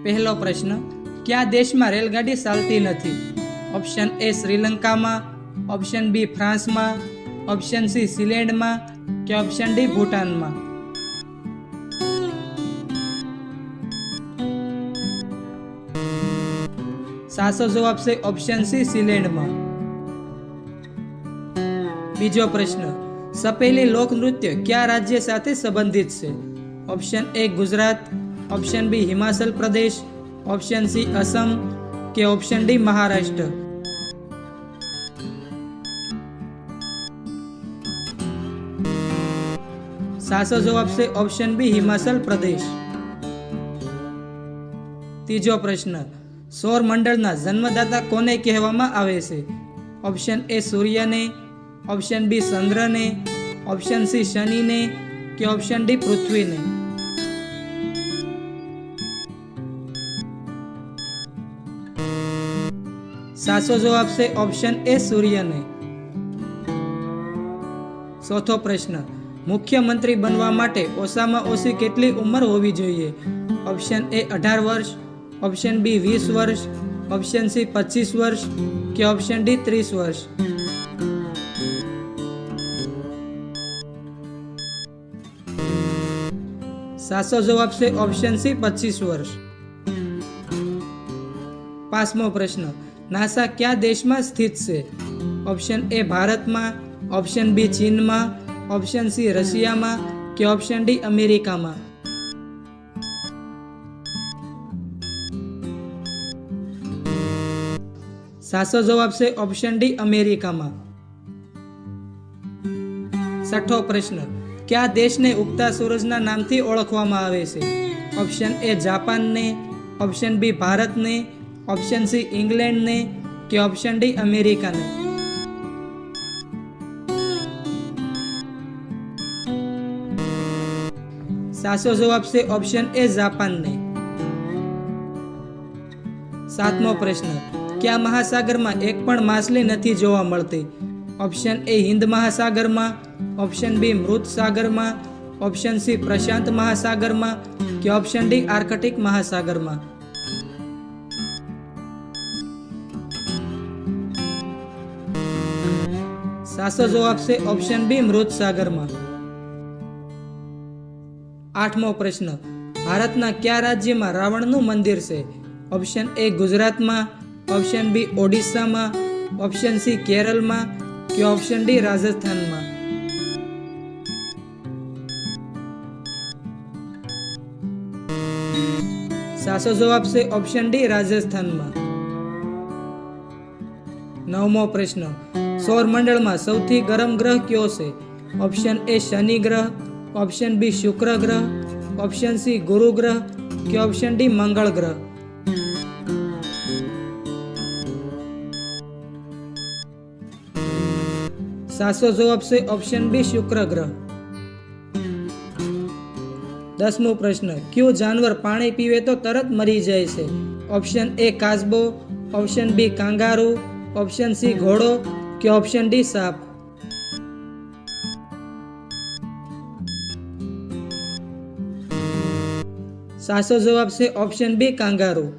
પહેલો પ્રશ્ન, કયા દેશમાં રેલગાડી ચાલતી નથી? ઓપ્શન એ શ્રીલંકામાં, ઓપ્શન બી ફ્રાન્સમાં, ઓપ્શન સી સિલેન્ડમાં કે ઓપ્શન ડી ભૂટાનમાં? સાચો જવાબ છે ઓપ્શન સી સિલેન્ડમાં. બીજો પ્રશ્ન, સપેલી લોકનૃત્ય કયા રાજ્ય સાથે સંબંધિત છે? Option A Gujarat, option B Himachal Pradesh, option C Assam કે ઓપ્શન ડી મહારાષ્ટ્ર? સાચો જવાબ છે ઓપ્શન બી હિમાચલ પ્રદેશ. ત્રીજો પ્રશ્ન, સૌર મંડળના જન્મદાતા કોને કહેવામાં આવે છે? ઓપ્શન એ સૂર્યને, ઓપ્શન બી ચંદ્રને, ઓપ્શન સી શનિને કે ઓપ્શન ડી પૃથ્વીને? સાચો જવાબ છે ઓપ્શન એ સૂર્યને. ચોથો પ્રશ્ન, મુખ્યમંત્રી બનવા માટે ઓછામાં ઓછી કેટલી ઉંમર હોવી જોઈએ? ઓપ્શન એ 18 વર્ષ, ઓપ્શન બી 20 વર્ષ, ઓપ્શન સી 25 વર્ષ કે ઓપ્શન ડી 30 વર્ષ? સાચો જવાબ છે ઓપ્શન સી 25 વર્ષ. પાંચમો પ્રશ્ન, નાસા કયા દેશમાં સ્થિત છે? ઓપ્શન એ ભારતમાં, ઓપ્શન બી ચીનમાં, ઓપ્શન સી રશિયામાં કે ઓપ્શન ડી અમેરિકામાં? સાચો જવાબ છે ઓપ્શન ડી અમેરિકામાં. છઠ્ઠો પ્રશ્ન, કયા દેશને ઉગતા સૂરજના નામથી ઓળખવામાં આવે છે? ઓપ્શન એ જાપાનને, ઓપ્શન બી ભારતને, ઓપ્શન સી ઇંગ્લેન્ડને કે ઓપ્શન ડી અમેરિકાને? સાચો જવાબ છે ઓપ્શન એ જાપાનને. સાતમો પ્રશ્ન, કયા મહાસાગરમાં એક પણ માછલી નથી જોવા મળતી? ઓપ્શન એ હિન્દ મહાસાગરમાં, ઓપ્શન બી મૃત સાગરમાં, ઓપ્શન સી પ્રશાંત મહાસાગરમાં કે ઓપ્શન ડી આર્કટિક મહાસાગરમાં? સાચો જવાબ છે ઓપ્શન બી મૃત સાગરમાં. આઠમો પ્રશ્ન, ભારતના કયા રાજ્યમાં રાવણનું મંદિર છે? ઓપ્શન એ ગુજરાતમાં, ઓપ્શન બી ઓડિશામાં, ઓપ્શન સી કેરળમાં કે ઓપ્શન ડી રાજસ્થાનમાં? સાચો જવાબ છે ઓપ્શન ડી રાજસ્થાનમાં. નવમો પ્રશ્ન, સૌર મંડળમાં સૌથી ગરમ ગ્રહ કયો છે? ઓપ્શન એ શનિ ગ્રહ, ઓપ્શન બી શુક્ર ગ્રહ, ઓપ્શન સી ગુરુ ગ્રહ કે ઓપ્શન ડી મંગળ ગ્રહ? સાચો જવાબ છે ઓપ્શન બી શુક્ર ગ્રહ. 10મો પ્રશ્ન, કયું જાનવર પાણી પીવે તો તરત મરી જાય છે? ઓપ્શન એ કાચબો, option B kangaroo, option C ઘોડો કે ઓપ્શન ડી સાપ? સાચો જવાબ છે ઓપ્શન બી કાંગારૂ.